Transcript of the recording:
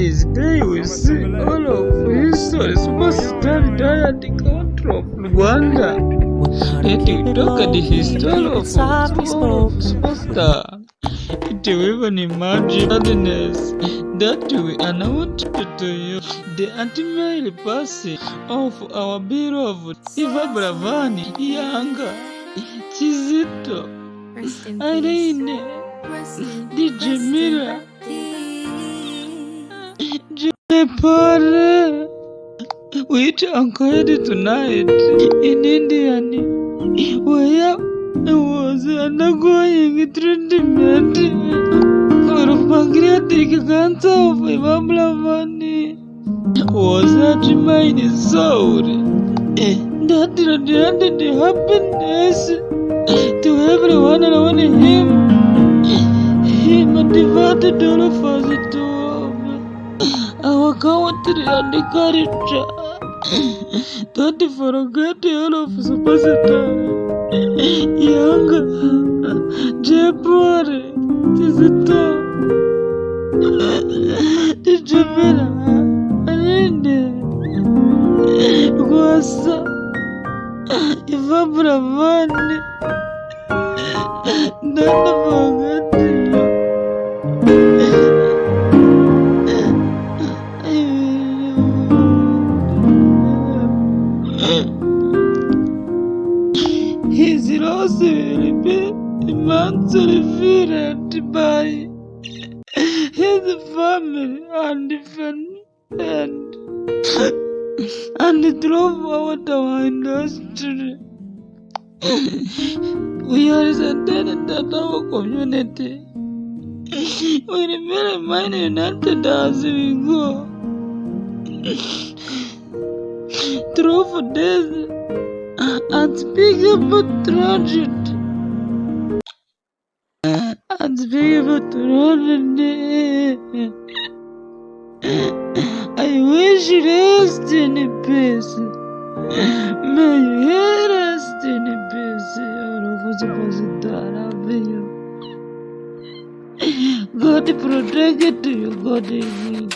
is there we see all of history superstar died the country of Rwanda. Let we talk at the history of superstar. It will even imagine sadness that we announce to you the ultimate passing of our beloved Eva Bravani, Yanga, Chizito, Irene, DJ Mira, Jepare. We anchored tonight in India, where I was undergoing treatment for pancreatic cancer of Eva Bravani. Was that my soul that radiated the happiness to everyone around him? He motivated all of us to our country and the culture. Don't forget all of superstar Yanga, Jepare, Tizito, Tijamila, Rinde, Gwasa, Eva Bravani. Don't forget you. His loss will be immensely felt by his family and friends and throughout our industry. We are certain that our community will remain united as we go through this unspeakable tragedy. Unspeakable tragedy. I wish you rest in peace. May you rest in peace. All of us supposed to love you. God protect you. God is good.